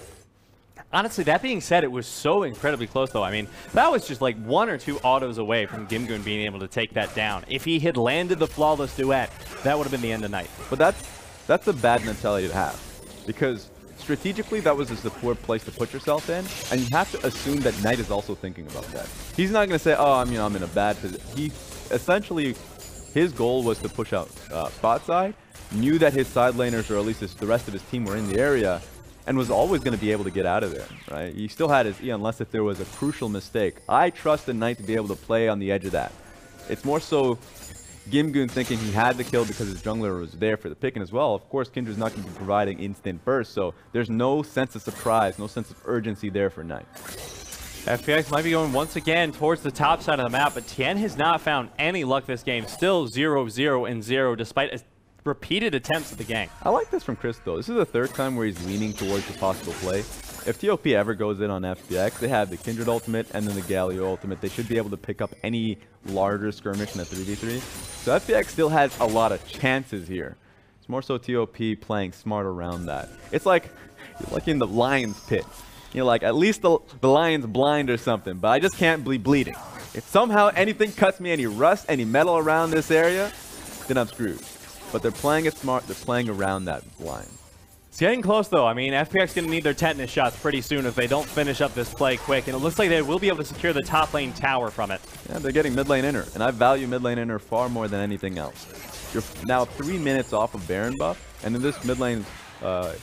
Honestly, that being said, it was so incredibly close, though. I mean, that was just like 1 or 2 autos away from GimGoon being able to take that down. If he had landed the flawless duet, that would have been the end of Knight. But that's a bad mentality to have, because strategically, that was just a poor place to put yourself in, and you have to assume that Knight is also thinking about that. He's not going to say, oh, I'm in a bad position. He essentially, his goal was to push out spot side, knew that his side laners, or at least the rest of his team, were in the area, and was always going to be able to get out of there, right? He still had his E unless if there was a crucial mistake. I trust the Knight to be able to play on the edge of that. It's more so GimGoon thinking he had the kill because his jungler was there for the picking as well. Of course, Kindra's not going to be providing instant burst, so there's no sense of surprise, no sense of urgency there for Knight. FPX might be going once again towards the top side of the map, but Tien has not found any luck this game. Still 0-0-0 despite repeated attempts at the gank. I like this from Chris, though. This is the 3rd time where he's leaning towards the possible play. If TOP ever goes in on FPX, they have the Kindred ultimate and then the Galio ultimate. They should be able to pick up any larger skirmish in a 3v3. So FPX still has a lot of chances here. It's more so TOP playing smart around that. It's like you're like in the lion's pit. You're like, at least the lion's blind or something, but I just can't be bleeding. If somehow anything cuts me, any rust, any metal around this area, then I'm screwed. But they're playing it smart. They're playing around that blind. It's getting close, though. I mean, FPX going to need their tetanus shots pretty soon if they don't finish up this play quick. And it looks like they will be able to secure the top lane tower from it. Yeah, they're getting mid lane inner. And I value mid lane inner far more than anything else. You're now 3 minutes off of Baron buff. And then this mid lane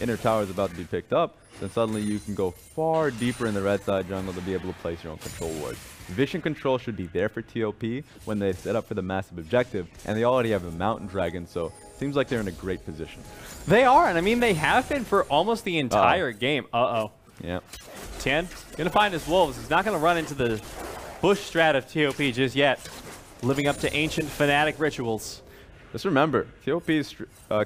inner tower is about to be picked up. Then suddenly you can go far deeper in the red side jungle to be able to place your own control wards. Vision control should be there for TOP when they set up for the massive objective. And they already have a mountain dragon, so it seems like they're in a great position. They are, and I mean, they have been for almost the entire game. Yeah. Tien, gonna find his wolves. He's not gonna run into the bush strat of TOP just yet. Living up to ancient fanatic rituals. Just remember, TOP's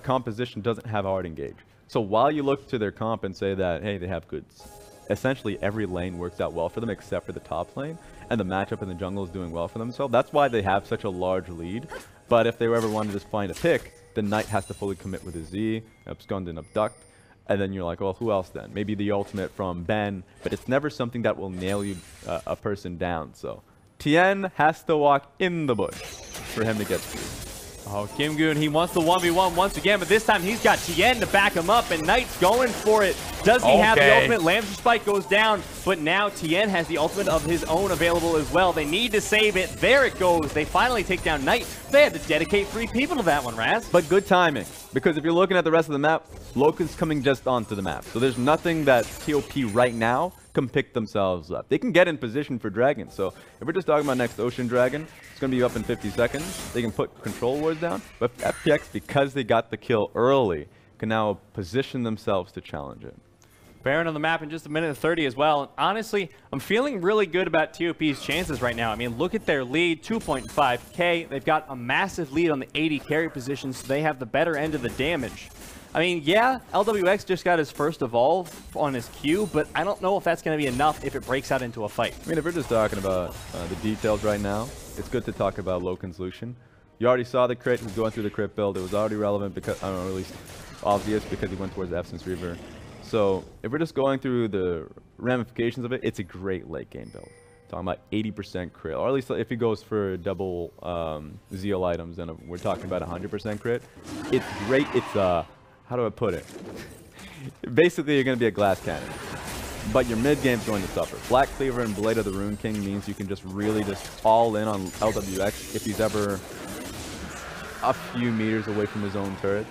composition doesn't have hard engage. So while you look to their comp and say that, hey, they have goods, essentially every lane works out well for them except for the top lane, and the matchup in the jungle is doing well for themselves. That's why they have such a large lead. But if they ever want to just find a pick, the Knight has to fully commit with his Z, abscond and abduct, and then you're like, well, who else then? Maybe the ultimate from Ben, but it's never something that will nail you a person down. So Tien has to walk in the bush for him to get through. Oh, GimGoon, he wants the 1v1 once again, but this time he's got Tien to back him up, and Knight's going for it. Does he have the ultimate? Lamb's Spike goes down, but now Tien has the ultimate of his own available as well. They need to save it. There it goes. They finally take down Knight. They had to dedicate 3 people to that one, Raz. But good timing, because if you're looking at the rest of the map, LokeN's coming just onto the map. So there's nothing that TOP right now can pick themselves up. They can get in position for Dragon. So if we're just talking about next Ocean Dragon, it's going to be up in 50 seconds. They can put control wards down. But FPX, because they got the kill early, can now position themselves to challenge it. Baron on the map in just a minute and 30 as well. And honestly, I'm feeling really good about TOP's chances right now. I mean, look at their lead, 2.5k. They've got a massive lead on the 80 carry position, so they have the better end of the damage. I mean, yeah, LWX just got his first evolve on his Q, but I don't know if that's going to be enough if it breaks out into a fight. I mean, if we're just talking about the details right now, it's good to talk about LokeN's Lucian. You already saw the crit. He's going through the crit build. It was already relevant because, I don't know, at least obvious because he went towards the Absence Reaver. So if we're just going through the ramifications of it, it's a great late game build. Talking about 80% crit, or at least if he goes for double Zeal items, then we're talking about 100% crit. It's great. It's how do I put it? Basically, you're going to be a glass cannon, but your mid game's going to suffer. Black Cleaver and Blade of the Rune King means you can just really just all in on LWX if he's ever a few meters away from his own turret.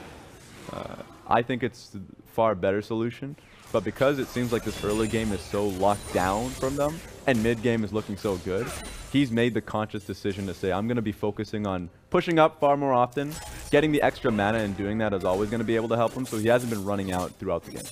I think it's a far better solution, but because it seems like this early game is so locked down from them, and mid game is looking so good, he's made the conscious decision to say, I'm going to be focusing on pushing up far more often. Getting the extra mana and doing that is always going to be able to help him, so he hasn't been running out throughout the game.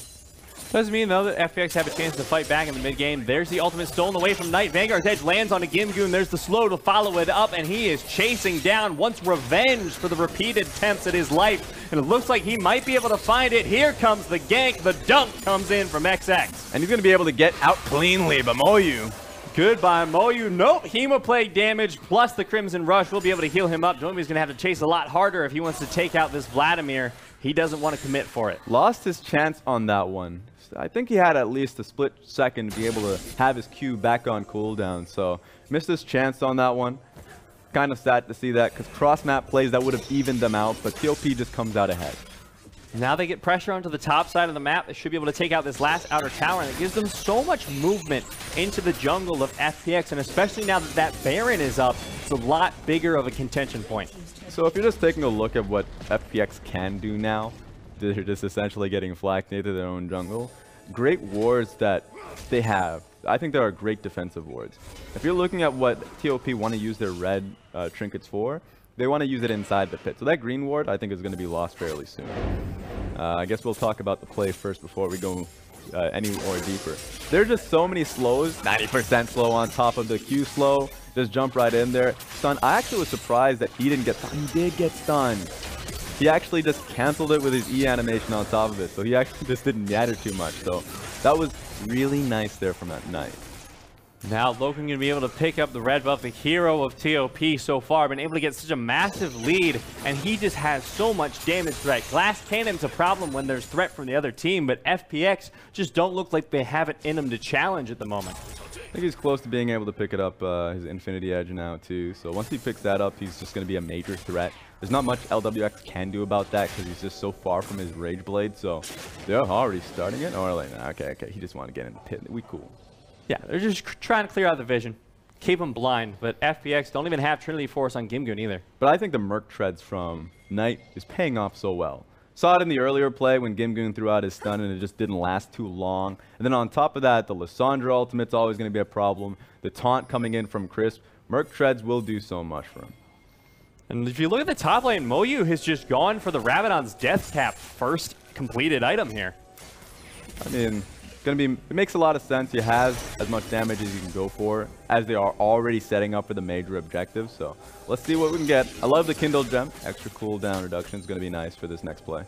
Doesn't mean, though, that FPX have a chance to fight back in the mid-game. There's the ultimate stolen away from Knight. Vanguard's edge lands on a GimGoon. There's the slow to follow it up, and he is chasing down, wants revenge for the repeated attempts at his life. And it looks like he might be able to find it. Here comes the gank. The dunk comes in from XX. And he's going to be able to get out cleanly, but Moyu. Goodbye, Moyu. Nope. Hemoplague damage plus the Crimson Rush will be able to heal him up. Doinb is going to have to chase a lot harder if he wants to take out this Vladimir. He doesn't want to commit for it. Lost his chance on that one. I think he had at least a split second to be able to have his Q back on cooldown. So missed his chance on that one. Kind of sad to see that because cross-map plays that would have evened them out, but TOP just comes out ahead. Now they get pressure onto the top side of the map. They should be able to take out this last outer tower, and it gives them so much movement into the jungle of FPX, and especially now that that Baron is up, it's a lot bigger of a contention point. So if you're just taking a look at what FPX can do now, they're just essentially getting flagged into their own jungle. Great wards that they have. I think there are great defensive wards. If you're looking at what TOP want to use their red trinkets for, they want to use it inside the pit. So that green ward, I think, is going to be lost fairly soon. I guess we'll talk about the play first before we go any more deeper. There's just so many slows, 90% slow on top of the Q slow. Just jump right in there. Stun. I actually was surprised that he didn't get stunned. He did get stunned. He actually just canceled it with his E animation on top of it. So he actually just didn't matter too much. So that was really nice there from that Knight. Now LokeN going to be able to pick up the red buff, the hero of TOP so far, been able to get such a massive lead, and he just has so much damage threat. Glass Cannon's a problem when there's threat from the other team, but FPX just don't look like they have it in them to challenge at the moment. I think he's close to being able to pick it up, his Infinity Edge now too. So once he picks that up, he's just going to be a major threat. There's not much LWX can do about that because he's just so far from his Rage Blade. So they're already starting it. Oh, like, okay, he just want to get in the pit. We cool. Yeah, they're just trying to clear out the vision, keep them blind, but FPX don't even have Trinity Force on GimGoon either. But I think the Merc Treads from Knight is paying off so well. Saw it in the earlier play when GimGoon threw out his stun and it just didn't last too long. And then on top of that, the Lissandra ultimate's always going to be a problem. The taunt coming in from Crisp. Merc Treads will do so much for him. And if you look at the top lane, Moyu has just gone for the Rabadon's Death Cap first completed item here. I mean, it makes a lot of sense. You have as much damage as you can go for, as they are already setting up for the major objectives. So let's see what we can get. I love the Kindle Gem. Extra cooldown reduction is going to be nice for this next play.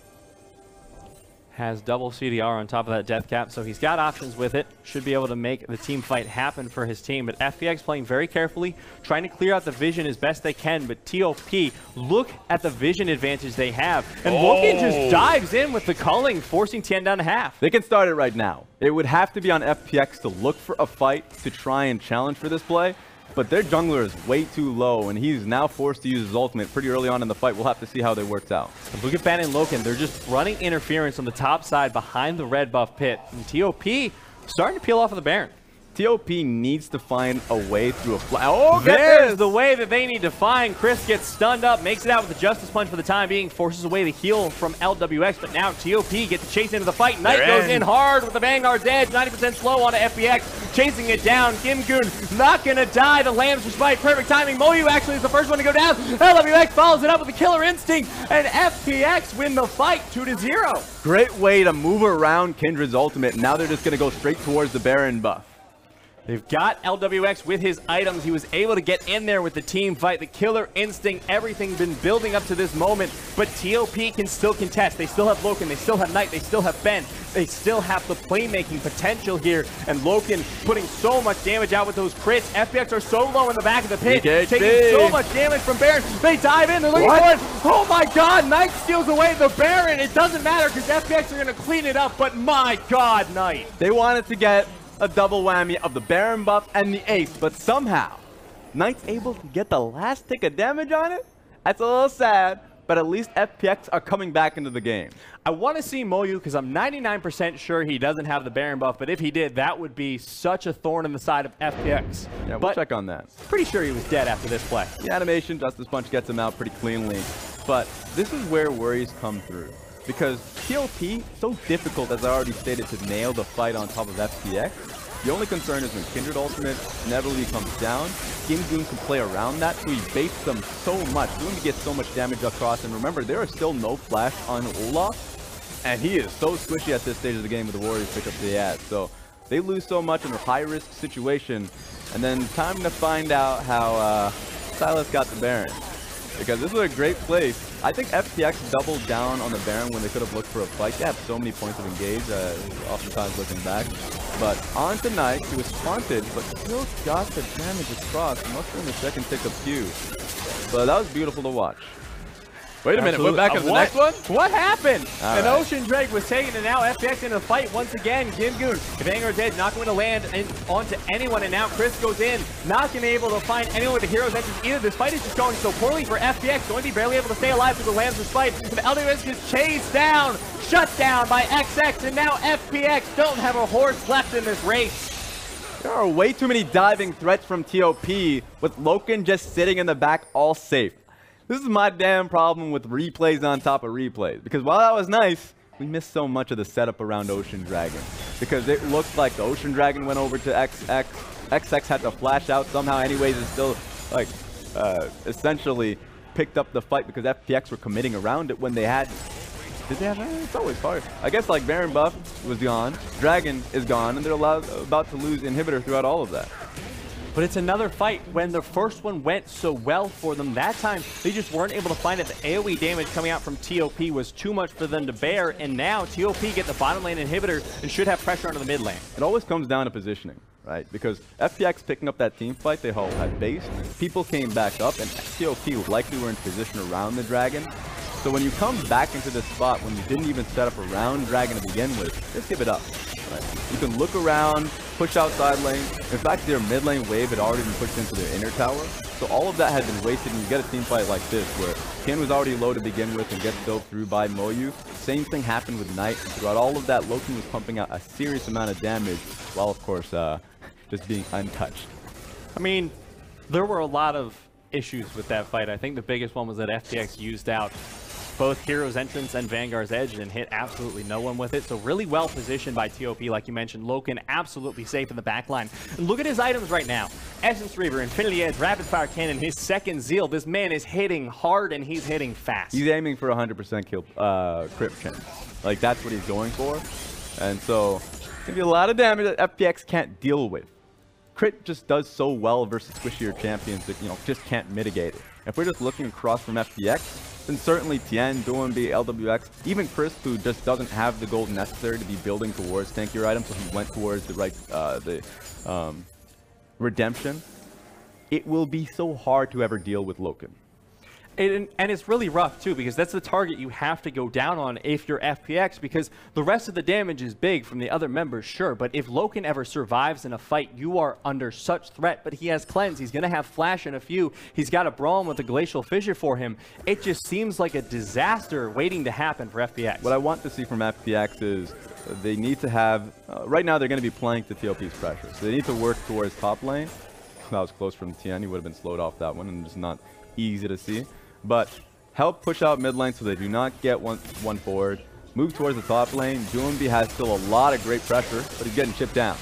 Has double CDR on top of that death cap, so he's got options with it. Should be able to make the team fight happen for his team. But FPX playing very carefully, trying to clear out the vision as best they can. But TOP, look at the vision advantage they have. And LokeN just dives in with the culling, forcing Tien down to half. They can start it right now. It would have to be on FPX to look for a fight to try and challenge for this play. But their jungler is way too low, and he's now forced to use his ultimate pretty early on in the fight. We'll have to see how that works out. And look at Ben and LokeN. They're just running interference on the top side behind the red buff pit. And TOP starting to peel off of the Baron. TOP needs to find a way through a fly. Oh, there's the way that they need to find. Chris gets stunned up, makes it out with the Justice Punch for the time being, forces away the heal from LWX, but now TOP gets to chase into the fight. Knight goes in hard with the Vanguard's edge, 90% slow onto FPX, chasing it down. GimGoon not gonna die. The Lambs despite perfect timing. Moyu actually is the first one to go down. LWX follows it up with the Killer Instinct, and FPX win the fight 2-0. Great way to move around Kindred's ultimate. Now they're just gonna go straight towards the Baron buff. They've got LWX with his items. He was able to get in there with the team fight, the Killer Instinct, everything been building up to this moment, but TOP can still contest. They still have LokeN, they still have Knight, they still have Ben, they still have the playmaking potential here, and LokeN putting so much damage out with those crits. FPX are so low in the back of the pit, taking so much damage from Baron. They dive in, they're looking for it. Oh my god, Knight steals away the Baron. It doesn't matter because FPX are going to clean it up, but my god, Knight. They wanted to get a double whammy of the Baron buff and the Ace, but somehow Knight's able to get the last tick of damage on it. That's a little sad, but at least FPX are coming back into the game. I want to see Moyu because I'm 99% sure he doesn't have the Baron buff, but if he did, that would be such a thorn in the side of FPX. Yeah, we'll check on that. Pretty sure he was dead after this play. The animation, Justice Punch gets him out pretty cleanly, but this is where worries come through. Because TOP, so difficult, as I already stated, to nail the fight on top of FPX. The only concern is when Kindred ultimate inevitably comes down, GimGoon can play around that, so he baits them so much. Doinb gets so much damage across, and remember, there is still no flash on Olaf. And he is so squishy at this stage of the game with the Warriors pick up the ad. So they lose so much in a high-risk situation. And then time to find out how Silas got the Baron. Because this was a great place. I think FPX doubled down on the Baron when they could have looked for a fight. They have so many points of engage, oftentimes looking back. But on to Knight, he was taunted, but still got the damage across, mustering the second tick of Q. So that was beautiful to watch. Wait a minute, we're back to the next one? What happened? All An right. Ocean Drake was taken, and now FPX in a fight once again. GimGoon, Vanguard's Edge, not going to land onto anyone, and now Chris goes in, not going to be able to find anyone with the hero's entrance either. This fight is just going so poorly for FPX, Doinb barely able to stay alive through the Lambs' fight. And LWS gets chased down, shut down by XX, and now FPX don't have a horse left in this race. There are way too many diving threats from TOP, with LokeN just sitting in the back all safe. This is my damn problem with replays on top of replays. Because while that was nice, we missed so much of the setup around Ocean Dragon. Because it looked like the Ocean Dragon went over to XX. XX had to flash out somehow anyways and still, like, essentially picked up the fight because FPX were committing around it when they had... Did they have... It's always hard. I guess, like, Baron buff was gone, Dragon is gone, and they're about to lose Inhibitor throughout all of that. But it's another fight when the first one went so well for them. That time, they just weren't able to find it. The AoE damage coming out from TOP was too much for them to bear, and now TOP get the bottom lane inhibitor and should have pressure onto the mid lane. It always comes down to positioning, right? Because FPX picking up that team fight, they all had base, people came back up, and TOP likely were in position around the Dragon. So when you come back into this spot, when you didn't even set up around Dragon to begin with, just give it up. Right? You can look around, push outside lane. In fact, their mid lane wave had already been pushed into their inner tower. So all of that had been wasted, and you get a team fight like this, where Ken was already low to begin with and gets dove through by Moyu. Same thing happened with Knight. Throughout all of that, LokeN was pumping out a serious amount of damage, while of course, just being untouched. I mean, there were a lot of issues with that fight. I think the biggest one was that FPX used out both Hero's Entrance and Vanguard's Edge and hit absolutely no one with it. So really well positioned by TOP, like you mentioned. LokeN absolutely safe in the backline. And look at his items right now. Essence Reaver, Infinity Edge, Rapid Fire Cannon, his second Zeal. This man is hitting hard and he's hitting fast. He's aiming for 100% kill crit chance. Like, that's what he's going for. And so, it's going to be a lot of damage that FPX can't deal with. Crit just does so well versus squishier champions that, you know, just can't mitigate it. If we're just looking across from FPX, then certainly Tian, Doinb, LWX, even Chris, who just doesn't have the gold necessary to be building towards tankier items, so he went towards the right, redemption. It will be so hard to ever deal with LokeN. And it's really rough too, because that's the target you have to go down on if you're FPX, because the rest of the damage is big from the other members, sure, but if LokeN ever survives in a fight, you are under such threat. But he has Cleanse, he's going to have Flash in a few, he's got a Brawl with a Glacial Fissure for him. It just seems like a disaster waiting to happen for FPX. What I want to see from FPX is they need to have, right now they're going to be playing to TOP's pressure, so they need to work towards top lane. That was close from Tian, he would have been slowed off that one, and it's not easy to see. But help push out mid lane so they do not get one forward. Move towards the top lane. Doinb has still a lot of great pressure, but he's getting chipped down.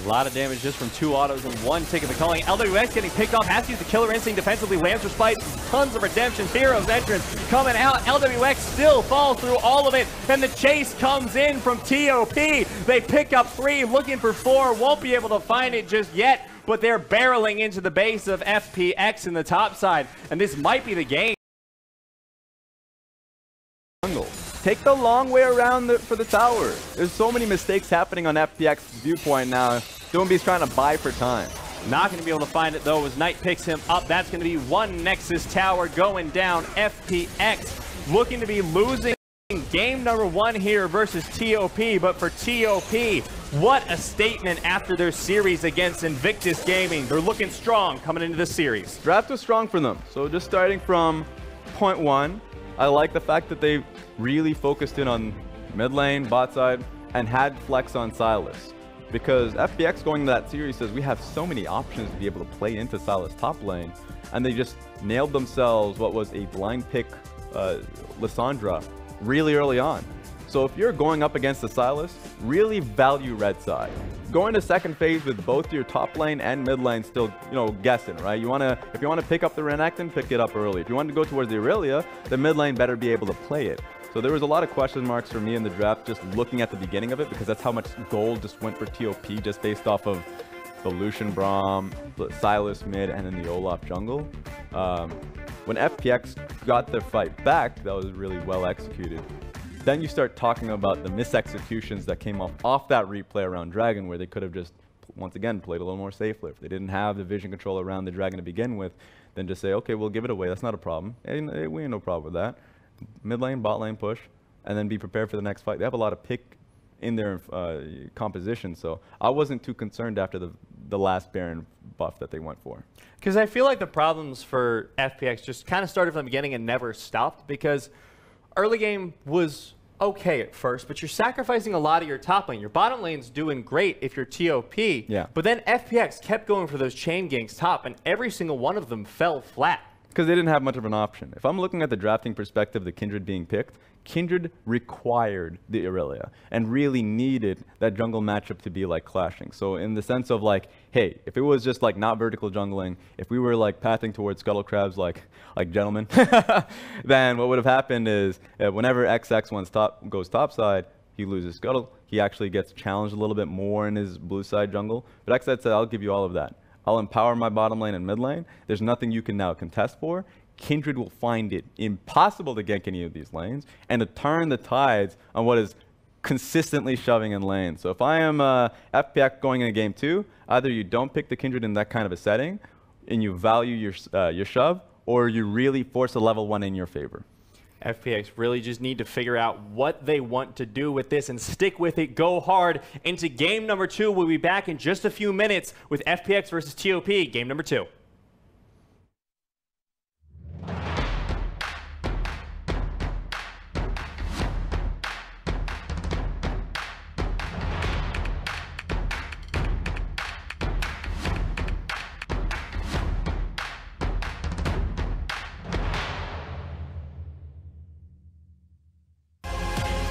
A lot of damage just from 2 autos and 1 tick of the calling. LWX getting picked off, has to use the Killer Instinct defensively. Lance Respite, tons of redemption. Hero's Entrance coming out. LWX still falls through all of it, and the chase comes in from TOP. They pick up 3, looking for 4. Won't be able to find it just yet, but they're barreling into the base of FPX in the top side, and this might be the game. Take the long way around for the tower. There's so many mistakes happening on FPX's viewpoint now. Doinb's trying to buy for time. Not going to be able to find it though as Knight picks him up. That's going to be one Nexus tower going down. FPX looking to be losing game number 1 here versus TOP, but for TOP, what a statement after their series against Invictus Gaming. They're looking strong coming into this series. Draft was strong for them. So just starting from point 1, I like the fact that they really focused in on mid lane, bot side, and had flex on Silas. Because FPX going into that series says we have so many options to be able to play into Silas top lane, and they just nailed themselves what was a blind pick Lissandra really early on. So if you're going up against the Silas, really value red side. Going to second phase with both your top lane and mid lane still, you know, guessing, right? If you want to pick up the Renekton, pick it up early. If you want to go towards the Aurelia, the mid lane better be able to play it. So there was a lot of question marks for me in the draft just looking at the beginning of it, because that's how much gold just went for TOP just based off of the Lucian Braum, the Silas mid, and then the Olaf jungle. When FPX got their fight back, that was really well executed. Then you start talking about the misexecutions that came off that replay around Dragon, where they could have just, once again, played a little more safely. If they didn't have the vision control around the Dragon to begin with, then just say, okay, we'll give it away. That's not a problem. And we ain't no problem with that. Mid lane, bot lane push, and then be prepared for the next fight. They have a lot of pick in their composition, so I wasn't too concerned after the last Baron buff that they went for. Because I feel like the problems for FPX just kind of started from the beginning and never stopped, because early game was okay at first, but you're sacrificing a lot of your top lane. Your bottom lane's doing great if you're TOP, yeah. But then FPX kept going for those chain ganks top, and every single one of them fell flat. Because they didn't have much of an option. If I'm looking at the drafting perspective, the Kindred being picked, Kindred required the Irelia and really needed that jungle matchup to be like clashing. So in the sense of like, hey, if it was just like not vertical jungling, if we were like pathing towards scuttle crabs like gentlemen, then what would have happened is whenever XX goes topside, he loses scuttle. He actually gets challenged a little bit more in his blue side jungle. But XX said, I'll give you all of that. I'll empower my bottom lane and mid lane. There's nothing you can now contest for. Kindred will find it impossible to gank any of these lanes and to turn the tides on what is consistently shoving in lanes. So if I am FPX going into game 2, either you don't pick the Kindred in that kind of a setting and you value your shove, or you really force a level 1 in your favor. FPX really just need to figure out what they want to do with this and stick with it, go hard into game number 2. We'll be back in just a few minutes with FPX versus TOP, game number 2.